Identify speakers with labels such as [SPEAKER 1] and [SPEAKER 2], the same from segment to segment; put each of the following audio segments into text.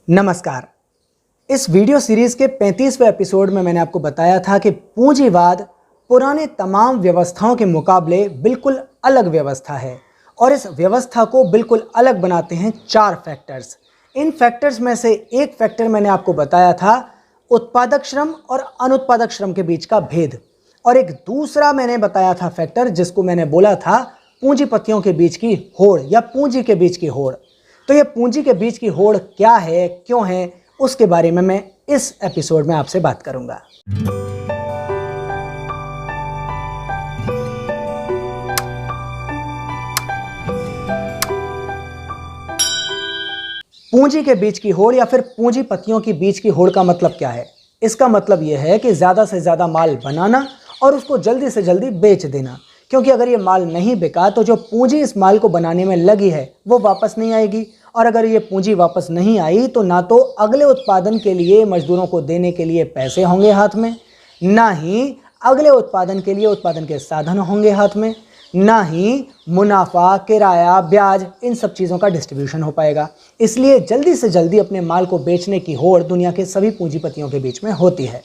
[SPEAKER 1] नमस्कार। इस video series के 35वें एपिसोड में मैंने आपको बताया था कि पूंजीवाद पुराने तमाम व्यवस्थाओं के मुकाबले बिल्कुल अलग व्यवस्था है और इस व्यवस्था को बिल्कुल अलग बनाते हैं 4 फैक्टर्स। इन फैक्टर्स में से एक फैक्टर मैंने आपको बताया था उत्पादक श्रम और अनुत्पादक श्रम के बीच का भेद, और एक दूसरा मैंने बताया था फैक्टर जिसको मैंने बोला था पूंजीपतियों के बीच की होड़ या पूंजी के बीच की होड़। तो ये पूंजी के बीच की होड़ क्या है, क्यों है, उसके बारे में मैं इस एपिसोड में आपसे बात करूंगा। पूंजी के बीच की होड़ या फिर पूंजीपतियों के बीच की होड़ का मतलब क्या है? इसका मतलब यह है कि ज़्यादा से ज़्यादा माल बनाना और उसको जल्दी से जल्दी बेच देना, क्योंकि अगर ये माल नहीं बिका तो जो पूंजी इस माल को बनाने में लगी है वो वापस नहीं आएगी, और अगर ये पूंजी वापस नहीं आई तो ना तो अगले उत्पादन के लिए मजदूरों को देने के लिए पैसे होंगे हाथ में, ना ही अगले उत्पादन के लिए उत्पादन के साधन होंगे हाथ में, ना ही मुनाफा, किराया, ब्याज, इन सब चीज़ों का डिस्ट्रीब्यूशन हो पाएगा। इसलिए जल्दी से जल्दी अपने माल को बेचने की होड़ दुनिया के सभी पूंजीपतियों के बीच में होती है।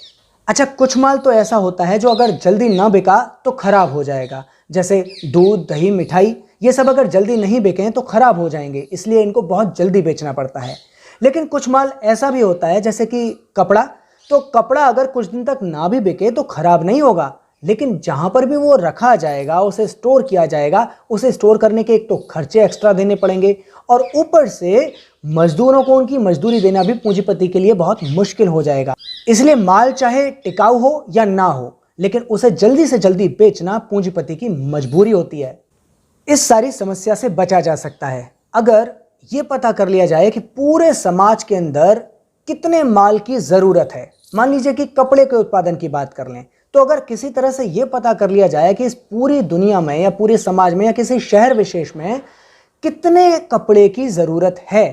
[SPEAKER 1] अच्छा, कुछ माल तो ऐसा होता है जो अगर जल्दी ना बिका तो खराब हो जाएगा, जैसे दूध, दही, मिठाई, ये सब अगर जल्दी नहीं बिकें तो खराब हो जाएंगे, इसलिए इनको बहुत जल्दी बेचना पड़ता है। लेकिन कुछ माल ऐसा भी होता है जैसे कि कपड़ा, तो कपड़ा अगर कुछ दिन तक ना भी बिके तो खराब नहीं होगा, लेकिन जहां पर भी वो रखा जाएगा, उसे स्टोर किया जाएगा, उसे स्टोर करने के एक तो खर्चे एक्स्ट्रा देने पड़ेंगे, और ऊपर से मजदूरों को उनकी मजदूरी देना भी पूंजीपति के लिए बहुत मुश्किल हो जाएगा। इसलिए माल चाहे टिकाऊ हो या ना हो, लेकिन उसे जल्दी से जल्दी बेचना पूंजीपति की मजबूरी होती है। इस सारी समस्या से बचा जा सकता है अगर ये पता कर लिया जाए कि पूरे समाज के अंदर कितने माल की ज़रूरत है। मान लीजिए कि कपड़े के उत्पादन की बात कर लें, तो अगर किसी तरह से ये पता कर लिया जाए कि इस पूरी दुनिया में या पूरे समाज में या किसी शहर विशेष में कितने कपड़े की ज़रूरत है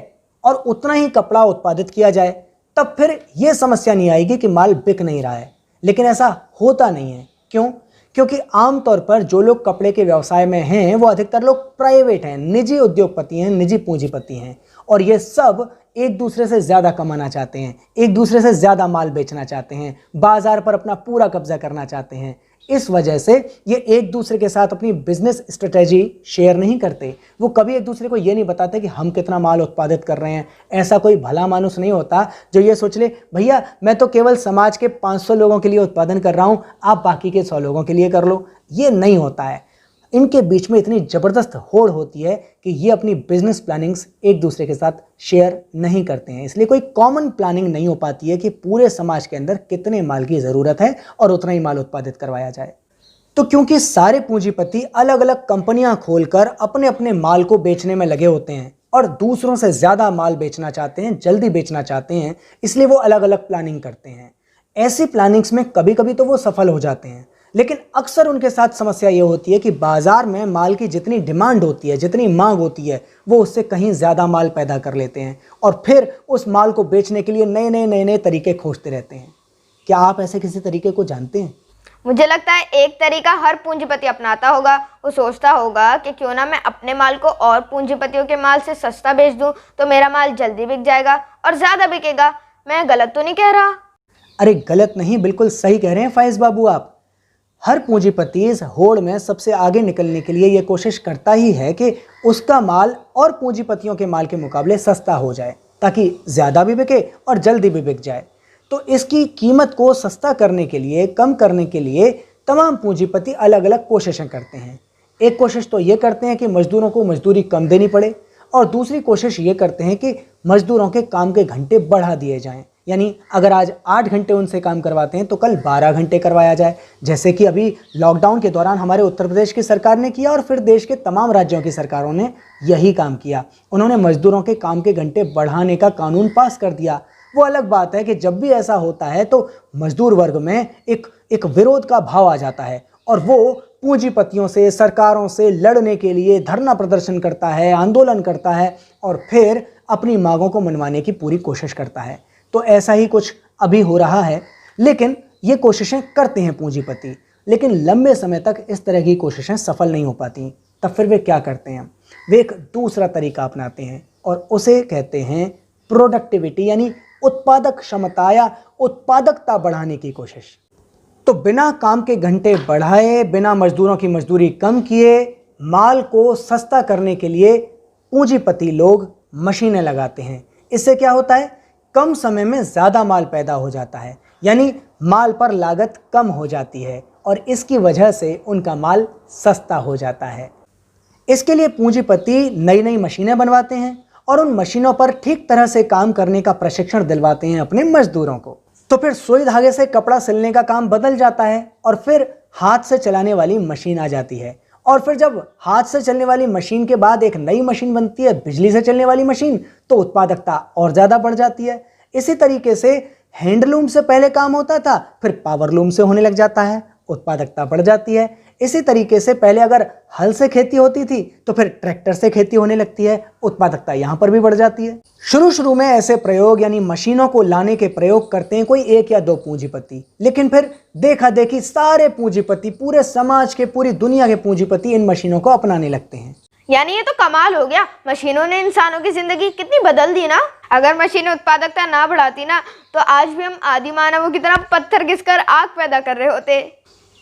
[SPEAKER 1] और उतना ही कपड़ा उत्पादित किया जाए, तब फिर यह समस्या नहीं आएगी कि माल बिक नहीं रहा है। लेकिन ऐसा होता नहीं है। क्यों? क्योंकि आमतौर पर जो लोग कपड़े के व्यवसाय में हैं वो अधिकतर लोग प्राइवेट हैं, निजी उद्योगपति हैं, निजी पूंजीपति हैं, और ये सब एक दूसरे से ज़्यादा कमाना चाहते हैं, एक दूसरे से ज़्यादा माल बेचना चाहते हैं, बाजार पर अपना पूरा कब्जा करना चाहते हैं। इस वजह से ये एक दूसरे के साथ अपनी बिजनेस स्ट्रेटेजी शेयर नहीं करते। वो कभी एक दूसरे को ये नहीं बताते कि हम कितना माल उत्पादित कर रहे हैं। ऐसा कोई भला मानुस नहीं होता जो ये सोच ले, भैया मैं तो केवल समाज के 500 लोगों के लिए उत्पादन कर रहा हूँ, आप बाकी के 100 लोगों के लिए कर लो। ये नहीं होता है। इनके बीच में इतनी ज़बरदस्त होड़ होती है कि ये अपनी बिजनेस प्लानिंग्स एक दूसरे के साथ शेयर नहीं करते हैं। इसलिए कोई कॉमन प्लानिंग नहीं हो पाती है कि पूरे समाज के अंदर कितने माल की ज़रूरत है और उतना ही माल उत्पादित करवाया जाए। तो क्योंकि सारे पूंजीपति अलग अलग कंपनियां खोलकर अपने अपने माल को बेचने में लगे होते हैं और दूसरों से ज़्यादा माल बेचना चाहते हैं, जल्दी बेचना चाहते हैं, इसलिए वो अलग अलग प्लानिंग करते हैं। ऐसी प्लानिंग्स में कभी कभी तो वो सफल हो जाते हैं, लेकिन अक्सर उनके साथ समस्या ये होती है कि बाजार में माल की जितनी डिमांड होती है, जितनी मांग होती है, वो उससे कहीं ज़्यादा माल पैदा कर लेते हैं और फिर उस माल को बेचने के लिए नए नए तरीके खोजते रहते हैं। क्या आप ऐसे किसी तरीके को जानते हैं?
[SPEAKER 2] मुझे लगता है एक तरीका हर पूंजीपति अपनाता होगा। वो सोचता होगा कि क्यों ना मैं अपने माल को और पूंजीपतियों के माल से सस्ता बेच दूं, तो मेरा माल जल्दी बिक जाएगा और ज़्यादा बिकेगा। मैं गलत तो नहीं कह रहा?
[SPEAKER 1] अरे गलत नहीं, बिल्कुल सही कह रहे हैं फाइज बाबू आप। हर पूंजीपति इस होड़ में सबसे आगे निकलने के लिए ये कोशिश करता ही है कि उसका माल और पूंजीपतियों के माल के मुकाबले सस्ता हो जाए, ताकि ज़्यादा भी बिके और जल्दी भी बिक जाए। तो इसकी कीमत को सस्ता करने के लिए, कम करने के लिए तमाम पूंजीपति अलग अलग कोशिशें करते हैं। एक कोशिश तो ये करते हैं कि मजदूरों को मजदूरी कम देनी पड़े, और दूसरी कोशिश ये करते हैं कि मजदूरों के काम के घंटे बढ़ा दिए जाएं। यानी अगर आज 8 घंटे उनसे काम करवाते हैं तो कल 12 घंटे करवाया जाए, जैसे कि अभी लॉकडाउन के दौरान हमारे उत्तर प्रदेश की सरकार ने किया और फिर देश के तमाम राज्यों की सरकारों ने यही काम किया। उन्होंने मजदूरों के काम के घंटे बढ़ाने का कानून पास कर दिया। वो अलग बात है कि जब भी ऐसा होता है तो मजदूर वर्ग में एक विरोध का भाव आ जाता है और वो पूंजीपतियों से, सरकारों से लड़ने के लिए धरना प्रदर्शन करता है, आंदोलन करता है और फिर अपनी मांगों को मनवाने की पूरी कोशिश करता है। तो ऐसा ही कुछ अभी हो रहा है। लेकिन ये कोशिशें करते हैं पूंजीपति, लेकिन लंबे समय तक इस तरह की कोशिशें सफल नहीं हो पाती। तब फिर वे क्या करते हैं? वे एक दूसरा तरीका अपनाते हैं और उसे कहते हैं प्रोडक्टिविटी यानी उत्पादक क्षमता या उत्पादकता बढ़ाने की कोशिश। तो बिना काम के घंटे बढ़ाए, बिना मजदूरों की मजदूरी कम किए, माल को सस्ता करने के लिए पूंजीपति लोग मशीनें लगाते हैं। इससे क्या होता है, कम समय में ज़्यादा माल पैदा हो जाता है, यानी माल पर लागत कम हो जाती है और इसकी वजह से उनका माल सस्ता हो जाता है। इसके लिए पूंजीपति नई नई मशीनें बनवाते हैं और उन मशीनों पर ठीक तरह से काम करने का प्रशिक्षण दिलवाते हैं अपने मजदूरों को। तो फिर सुई धागे से कपड़ा सिलने का काम बदल जाता है और फिर हाथ से चलाने वाली मशीन आ जाती है। और फिर जब हाथ से चलने वाली मशीन के बाद एक नई मशीन बनती है, बिजली से चलने वाली मशीन, तो उत्पादकता और ज़्यादा बढ़ जाती है। इसी तरीके से हैंडलूम से पहले काम होता था, फिर पावरलूम से होने लग जाता है, उत्पादकता बढ़ जाती है। इसी तरीके से पहले अगर हल से खेती होती थी तो फिर ट्रैक्टर से खेती होने लगती है, उत्पादकता यहाँ पर भी बढ़ जाती है। शुरू में ऐसे प्रयोग यानी मशीनों को लाने के प्रयोग करते हैं कोई एक या दो पूंजीपति, लेकिन फिर देखा देखी सारे पूंजीपति, पूरे समाज के, पूरी दुनिया के पूंजीपति इन मशीनों को अपनाने लगते हैं।
[SPEAKER 2] यानी ये तो कमाल हो गया, मशीनों ने इंसानों की जिंदगी कितनी बदल दी ना। अगर मशीनें उत्पादकता ना बढ़ाती ना तो आज भी हम आदि मानवों की तरह पत्थर घिसकर आग पैदा कर रहे होते।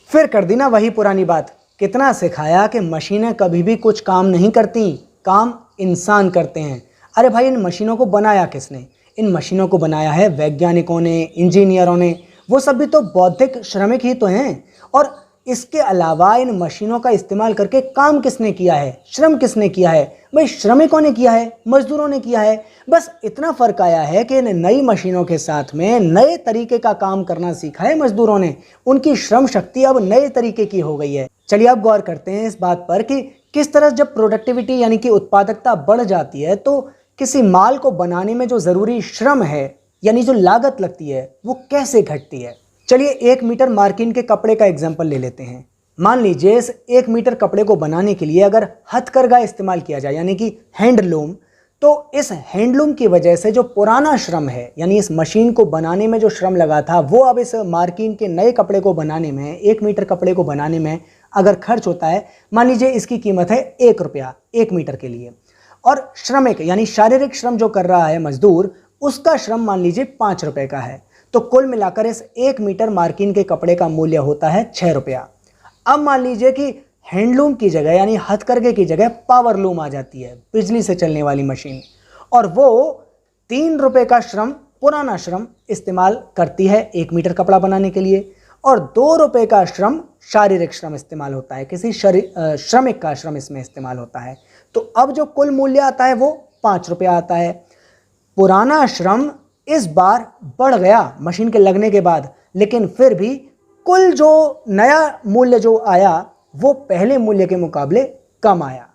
[SPEAKER 1] फिर कर दी ना वही पुरानी बात, कितना सिखाया कि मशीनें कभी भी कुछ काम नहीं करती, काम इंसान करते हैं। अरे भाई, इन मशीनों को बनाया किसने? इन मशीनों को बनाया है वैज्ञानिकों ने, इंजीनियरों ने। वो सब भी तो बौद्धिक श्रमिक ही तो हैं। और इसके अलावा इन मशीनों का इस्तेमाल करके काम किसने किया है, श्रम किसने किया है? भाई श्रमिकों ने किया है, मजदूरों ने किया है। बस इतना फ़र्क आया है कि इन नई मशीनों के साथ में नए तरीके का काम करना सीखा है मजदूरों ने। उनकी श्रम शक्ति अब नए तरीके की हो गई है। चलिए अब गौर करते हैं इस बात पर कि किस तरह जब प्रोडक्टिविटी यानी कि उत्पादकता बढ़ जाती है तो किसी माल को बनाने में जो ज़रूरी श्रम है यानी जो लागत लगती है वो कैसे घटती है। चलिए 1 मीटर मार्किन के कपड़े का एग्जाम्पल ले लेते हैं। मान लीजिए इस 1 मीटर कपड़े को बनाने के लिए अगर हथकरघा इस्तेमाल किया जाए यानी कि हैंडलूम, तो इस हैंडलूम की वजह से जो पुराना श्रम है यानी इस मशीन को बनाने में जो श्रम लगा था वो अब इस मार्किन के नए कपड़े को बनाने में, 1 मीटर कपड़े को बनाने में अगर खर्च होता है, मान लीजिए इसकी कीमत है 1 रुपया 1 मीटर के लिए, और श्रमिक यानी शारीरिक श्रम जो कर रहा है मजदूर, उसका श्रम मान लीजिए 5 रुपये का है, तो कुल मिलाकर इस 1 मीटर मार्किन के कपड़े का मूल्य होता है 6 रुपया। अब मान लीजिए कि हैंडलूम की जगह यानी हथकरघे की जगह पावरलूम आ जाती है, बिजली से चलने वाली मशीन, और वो 3 रुपये का श्रम, पुराना श्रम इस्तेमाल करती है 1 मीटर कपड़ा बनाने के लिए, और 2 रुपये का श्रम शारीरिक श्रम इस्तेमाल होता है, किसी श्रमिक का श्रम इसमें इस्तेमाल होता है। तो अब जो कुल मूल्य आता है वो 5 रुपया आता है। पुराना श्रम इस बार बढ़ गया मशीन के लगने के बाद, लेकिन फिर भी कुल जो नया मूल्य जो आया वो पहले मूल्य के मुकाबले कम आया।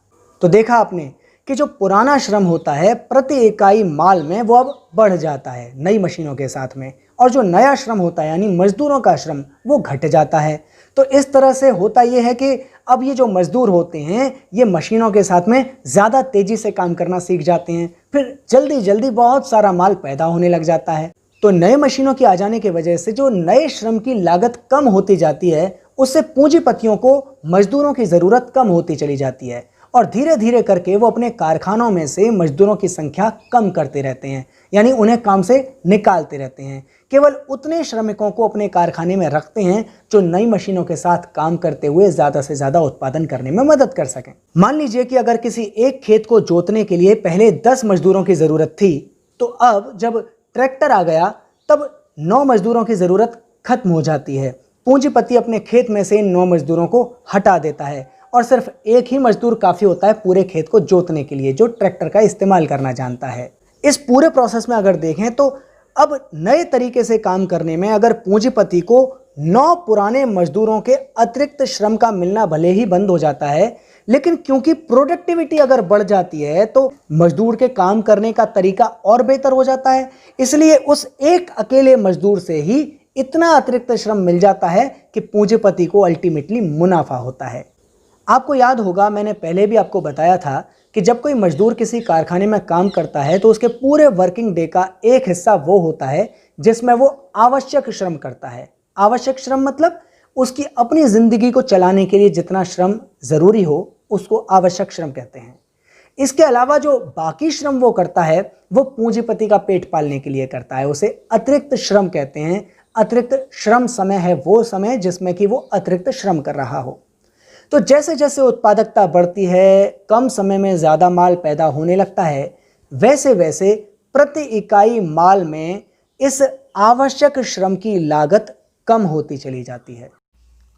[SPEAKER 1] तो देखा आपने कि जो पुराना श्रम होता है प्रति इकाई माल में वो अब बढ़ जाता है नई मशीनों के साथ में, और जो नया श्रम होता है यानी मजदूरों का श्रम वो घट जाता है। तो इस तरह से होता ये है कि अब ये जो मजदूर होते हैं ये मशीनों के साथ में ज़्यादा तेज़ी से काम करना सीख जाते हैं, फिर जल्दी जल्दी बहुत सारा माल पैदा होने लग जाता है। तो नए मशीनों के आ जाने की वजह से जो नए श्रम की लागत कम होती जाती है, उससे पूंजीपतियों को मजदूरों की ज़रूरत कम होती चली जाती है, और धीरे धीरे करके वो अपने कारखानों में से मजदूरों की संख्या कम करते रहते हैं, यानी उन्हें काम से निकालते रहते हैं। केवल उतने श्रमिकों को अपने कारखाने में रखते हैं जो नई मशीनों के साथ काम करते हुए ज़्यादा से ज़्यादा उत्पादन करने में मदद कर सकें। मान लीजिए कि अगर किसी एक खेत को जोतने के लिए पहले 10 मजदूरों की ज़रूरत थी, तो अब जब ट्रैक्टर आ गया तब 9 मजदूरों की ज़रूरत खत्म हो जाती है। पूंजीपति अपने खेत में से इन 9 मजदूरों को हटा देता है और सिर्फ एक ही मजदूर काफ़ी होता है पूरे खेत को जोतने के लिए, जो ट्रैक्टर का इस्तेमाल करना जानता है। इस पूरे प्रोसेस में अगर देखें तो अब नए तरीके से काम करने में अगर पूंजीपति को 9 पुराने मजदूरों के अतिरिक्त श्रम का मिलना भले ही बंद हो जाता है, लेकिन क्योंकि प्रोडक्टिविटी अगर बढ़ जाती है तो मजदूर के काम करने का तरीका और बेहतर हो जाता है, इसलिए उस एक अकेले मजदूर से ही इतना अतिरिक्त श्रम मिल जाता है कि पूंजीपति को अल्टीमेटली मुनाफा होता है। आपको याद होगा, मैंने पहले भी आपको बताया था कि जब कोई मजदूर किसी कारखाने में काम करता है तो उसके पूरे वर्किंग डे का एक हिस्सा वो होता है जिसमें वो आवश्यक श्रम करता है। आवश्यक श्रम मतलब उसकी अपनी ज़िंदगी को चलाने के लिए जितना श्रम ज़रूरी हो उसको आवश्यक श्रम कहते हैं। इसके अलावा जो बाकी श्रम वो करता है वो पूंजीपति का पेट पालने के लिए करता है, उसे अतिरिक्त श्रम कहते हैं। अतिरिक्त श्रम समय है वो समय जिसमें कि वो अतिरिक्त श्रम कर रहा हो। तो जैसे जैसे उत्पादकता बढ़ती है, कम समय में ज़्यादा माल पैदा होने लगता है, वैसे वैसे प्रति इकाई माल में इस आवश्यक श्रम की लागत कम होती चली जाती है।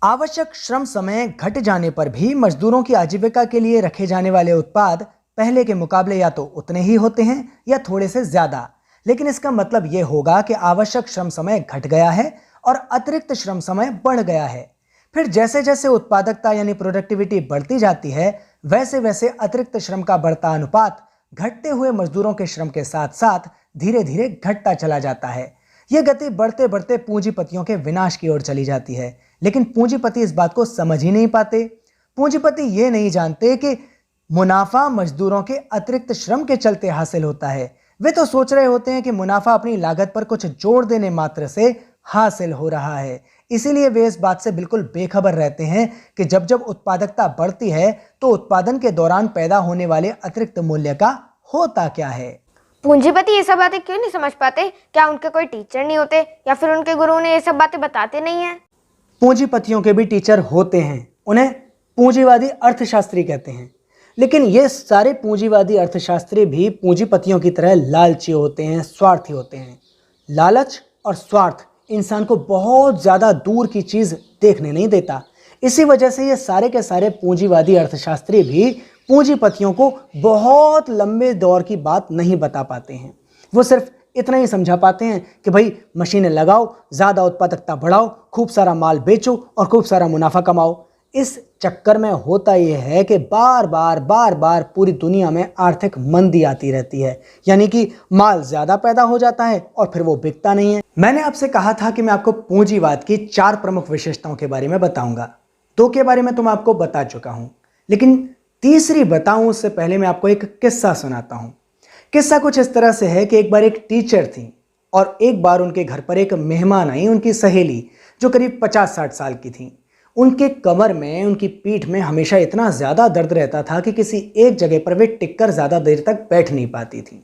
[SPEAKER 1] आवश्यक श्रम समय घट जाने पर भी मजदूरों की आजीविका के लिए रखे जाने वाले उत्पाद पहले के मुकाबले या तो उतने ही होते हैं या थोड़े से ज़्यादा। लेकिन इसका मतलब यह होगा कि आवश्यक श्रम समय घट गया है और अतिरिक्त श्रम समय बढ़ गया है। फिर जैसे जैसे उत्पादकता यानी प्रोडक्टिविटी बढ़ती जाती है, वैसे वैसे अतिरिक्त श्रम का बढ़ता अनुपात घटते हुए मजदूरों के श्रम के साथ साथ धीरे धीरे घटता चला जाता है। यह गति बढ़ते बढ़ते पूंजीपतियों के विनाश की ओर चली जाती है। लेकिन पूंजीपति इस बात को समझ ही नहीं पाते। पूंजीपति ये नहीं जानते कि मुनाफा मजदूरों के अतिरिक्त श्रम के चलते हासिल होता है। वे तो सोच रहे होते हैं कि मुनाफा अपनी लागत पर कुछ जोड़ देने मात्र से हासिल हो रहा है। इसीलिए वे इस बात से बिल्कुल बेखबर रहते हैं कि जब जब उत्पादकता बढ़ती है तो उत्पादन के दौरान पैदा होने वाले अतिरिक्त मूल्य का होता क्या है।
[SPEAKER 2] पूंजीपति ये सब बातें क्यों नहीं समझ पाते? क्या उनके कोई टीचर नहीं होते या फिर उनके गुरु ने ये सब बातें बताते नहीं है?
[SPEAKER 1] पूंजीपतियों के भी टीचर होते हैं, उन्हें पूंजीवादी अर्थशास्त्री कहते हैं। लेकिन ये सारे पूंजीवादी अर्थशास्त्री भी पूंजीपतियों की तरह लालची होते हैं, स्वार्थी होते हैं। लालच और स्वार्थ इंसान को बहुत ज़्यादा दूर की चीज़ देखने नहीं देता। इसी वजह से ये सारे के सारे पूंजीवादी अर्थशास्त्री भी पूंजीपतियों को बहुत लंबे दौर की बात नहीं बता पाते हैं। वो सिर्फ इतना ही समझा पाते हैं कि भाई मशीनें लगाओ, ज़्यादा उत्पादकता बढ़ाओ, खूब सारा माल बेचो और खूब सारा मुनाफा कमाओ। इस चक्कर में होता यह है कि बार बार पूरी दुनिया में आर्थिक मंदी आती रहती है, यानी कि माल ज़्यादा पैदा हो जाता है और फिर वो बिकता नहीं है। मैंने आपसे कहा था कि मैं आपको पूंजीवाद की 4 प्रमुख विशेषताओं के बारे में बताऊंगा। 2 के बारे में तो मैं आपको बता चुका हूं, लेकिन तीसरी बताऊं उससे पहले मैं आपको एक किस्सा सुनाता हूं। किस्सा कुछ इस तरह से है कि एक बार एक टीचर थी और एक बार उनके घर पर एक मेहमान आई, उनकी सहेली, जो करीब 50-60 साल की थी। उनके कमर में, उनकी पीठ में हमेशा इतना ज़्यादा दर्द रहता था कि किसी एक जगह पर वे टिककर ज़्यादा देर तक बैठ नहीं पाती थी।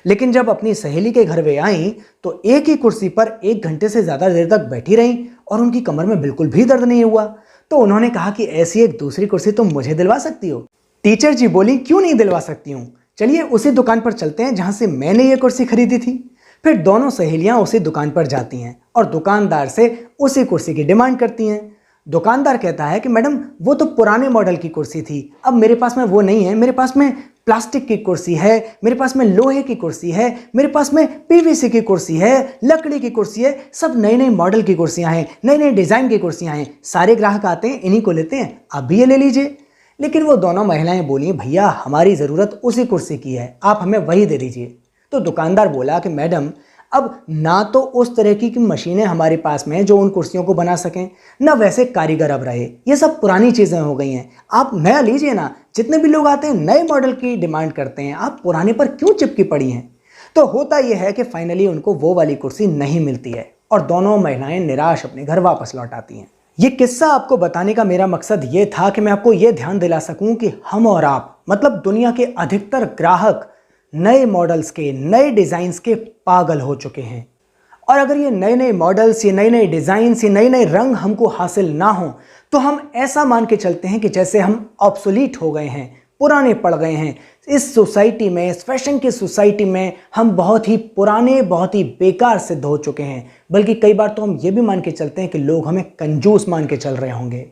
[SPEAKER 1] लेकिन जब अपनी सहेली के घर वे आईं तो एक ही कुर्सी पर 1 घंटे से ज़्यादा देर तक बैठी रहीं और उनकी कमर में बिल्कुल भी दर्द नहीं हुआ। तो उन्होंने कहा कि ऐसी एक दूसरी कुर्सी तुम मुझे दिलवा सकती हो? टीचर जी बोली, क्यों नहीं दिलवा सकती हूँ, चलिए उसी दुकान पर चलते हैं जहाँ से मैंने ये कुर्सी खरीदी थी। फिर दोनों सहेलियाँ उसी दुकान पर जाती हैं और दुकानदार से उसी कुर्सी की डिमांड करती हैं। दुकानदार कहता है कि मैडम वो तो पुराने मॉडल की कुर्सी थी, अब मेरे पास में वो नहीं है, मेरे पास में प्लास्टिक की कुर्सी है, मेरे पास में लोहे की कुर्सी है, मेरे पास में पीवीसी की कुर्सी है, लकड़ी की कुर्सी है, सब नए नए मॉडल की कुर्सियां हैं, नए नए डिज़ाइन की कुर्सियां हैं, सारे ग्राहक आते हैं इन्हीं को लेते हैं, आप भी ये ले लीजिए। लेकिन वो दोनों महिलाएं बोली, भैया हमारी ज़रूरत उसी कुर्सी की है, आप हमें वही दे दीजिए। तो दुकानदार बोला कि मैडम अब ना तो उस तरह की मशीनें हमारे पास में जो उन कुर्सियों को बना सकें, ना वैसे कारीगर अब रहे, ये सब पुरानी चीज़ें हो गई हैं, आप नया लीजिए ना। जितने भी लोग आते हैं नए मॉडल की डिमांड करते हैं, आप पुराने पर क्यों चिपकी पड़ी हैं? तो होता यह है कि फाइनली उनको वो वाली कुर्सी नहीं मिलती है और दोनों महिलाएं निराश अपने घर वापस लौट आती हैं। ये किस्सा आपको बताने का मेरा मकसद ये था कि मैं आपको ये ध्यान दिला सकूं कि हम और आप, मतलब दुनिया के अधिकतर ग्राहक, नए मॉडल्स के, नए डिज़ाइंस के पागल हो चुके हैं। और अगर ये नए नए मॉडल्स, ये नए नए डिज़ाइंस, ये नए नए रंग हमको हासिल ना हो तो हम ऐसा मान के चलते हैं कि जैसे हम ऑब्सोलीट हो गए हैं, पुराने पड़ गए हैं। इस सोसाइटी में, इस फैशन की सोसाइटी में हम बहुत ही पुराने, बहुत ही बेकार सिद्ध हो चुके हैं। बल्कि कई बार तो हम ये भी मान के चलते हैं कि लोग हमें कंजूस मान के चल रहे होंगे।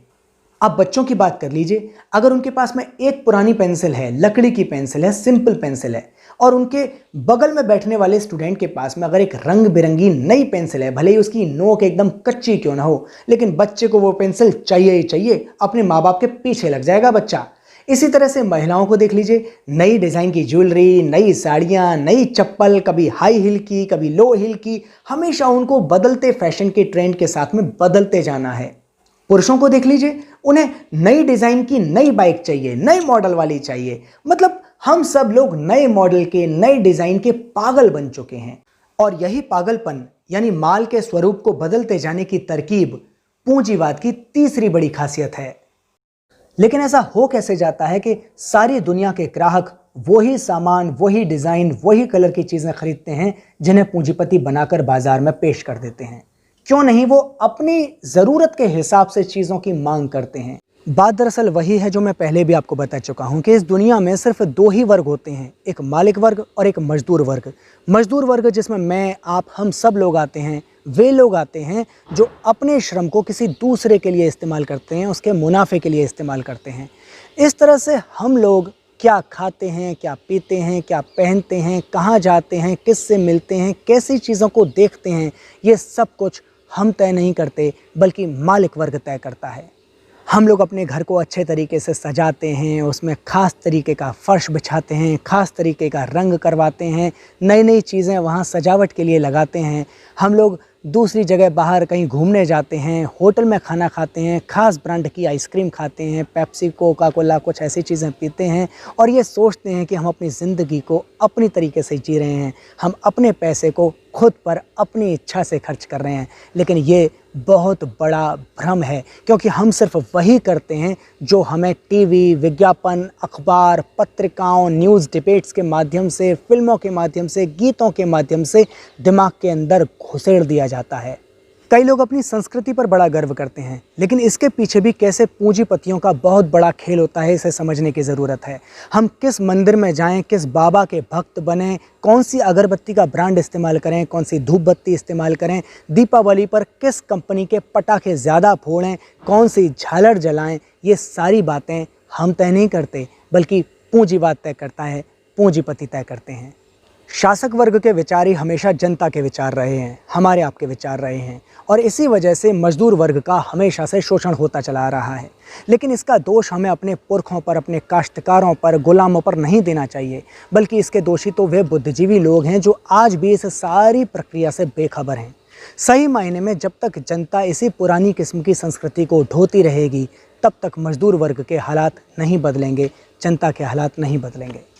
[SPEAKER 1] आप बच्चों की बात कर लीजिए, अगर उनके पास में एक पुरानी पेंसिल है, लकड़ी की पेंसिल है, सिंपल पेंसिल है, और उनके बगल में बैठने वाले स्टूडेंट के पास में अगर एक रंग बिरंगी नई पेंसिल है, भले ही उसकी नोक एकदम कच्ची क्यों ना हो, लेकिन बच्चे को वो पेंसिल चाहिए ही चाहिए, अपने माँ बाप के पीछे लग जाएगा बच्चा। इसी तरह से महिलाओं को देख लीजिए, नई डिज़ाइन की ज्वेलरी, नई साड़ियाँ, नई चप्पल, कभी हाई हिल की, कभी लो हिल की, हमेशा उनको बदलते फैशन के ट्रेंड के साथ में बदलते जाना है। पुरुषों को देख लीजिए, उन्हें नई डिज़ाइन की नई बाइक चाहिए, नई मॉडल वाली चाहिए। मतलब हम सब लोग नए मॉडल के, नए डिज़ाइन के पागल बन चुके हैं। और यही पागलपन यानी माल के स्वरूप को बदलते जाने की तरकीब पूंजीवाद की तीसरी बड़ी खासियत है। लेकिन ऐसा हो कैसे जाता है कि सारी दुनिया के ग्राहक वही सामान, वही डिज़ाइन, वही कलर की चीज़ें खरीदते हैं जिन्हें पूंजीपति बनाकर बाजार में पेश कर देते हैं। क्यों नहीं वो अपनी ज़रूरत के हिसाब से चीज़ों की मांग करते हैं। बात दरअसल वही है जो मैं पहले भी आपको बता चुका हूँ कि इस दुनिया में सिर्फ दो ही वर्ग होते हैं, एक मालिक वर्ग और एक मजदूर वर्ग। मजदूर वर्ग जिसमें मैं, आप, हम सब लोग आते हैं, वे लोग आते हैं जो अपने श्रम को किसी दूसरे के लिए इस्तेमाल करते हैं, उसके मुनाफे के लिए इस्तेमाल करते हैं। इस तरह से हम लोग क्या खाते हैं, क्या पीते हैं, क्या पहनते हैं, कहाँ जाते हैं, किससे मिलते हैं, कैसी चीज़ों को देखते हैं, ये सब कुछ हम तय नहीं करते बल्कि मालिक वर्ग तय करता है। हम लोग अपने घर को अच्छे तरीके से सजाते हैं, उसमें ख़ास तरीके का फ़र्श बिछाते हैं, ख़ास तरीके का रंग करवाते हैं, नई नई चीज़ें वहाँ सजावट के लिए लगाते हैं। हम लोग दूसरी जगह बाहर कहीं घूमने जाते हैं, होटल में खाना खाते हैं, ख़ास ब्रांड की आइसक्रीम खाते हैं, पेप्सी, कोका कोला, कुछ ऐसी चीज़ें पीते हैं और ये सोचते हैं कि हम अपनी ज़िंदगी को अपनी तरीके से जी रहे हैं, हम अपने पैसे को खुद पर अपनी इच्छा से खर्च कर रहे हैं। लेकिन ये बहुत बड़ा भ्रम है, क्योंकि हम सिर्फ वही करते हैं जो हमें टीवी, विज्ञापन, अखबार, पत्रिकाओं, न्यूज़ डिबेट्स के माध्यम से, फिल्मों के माध्यम से, गीतों के माध्यम से दिमाग के अंदर घुसेड़ दिया जाता है। कई लोग अपनी संस्कृति पर बड़ा गर्व करते हैं, लेकिन इसके पीछे भी कैसे पूंजीपतियों का बहुत बड़ा खेल होता है, इसे समझने की ज़रूरत है। हम किस मंदिर में जाएं, किस बाबा के भक्त बनें, कौन सी अगरबत्ती का ब्रांड इस्तेमाल करें, कौन सी धूप बत्ती इस्तेमाल करें, दीपावली पर किस कंपनी के पटाखे ज़्यादा फोड़ें, कौन सी झालर जलाएं, ये सारी बातें हम तय नहीं करते बल्कि पूंजीवाद तय करता है, पूंजीपति तय करते हैं। शासक वर्ग के विचार ही हमेशा जनता के विचार रहे हैं, हमारे आपके विचार रहे हैं, और इसी वजह से मजदूर वर्ग का हमेशा से शोषण होता चला आ रहा है। लेकिन इसका दोष हमें अपने पुरखों पर, अपने काश्तकारों पर, गुलामों पर नहीं देना चाहिए, बल्कि इसके दोषी तो वे बुद्धिजीवी लोग हैं जो आज भी इस सारी प्रक्रिया से बेखबर हैं। सही मायने में जब तक जनता इसी पुरानी किस्म की संस्कृति को ढोती रहेगी, तब तक मजदूर वर्ग के हालात नहीं बदलेंगे, जनता के हालात नहीं बदलेंगे।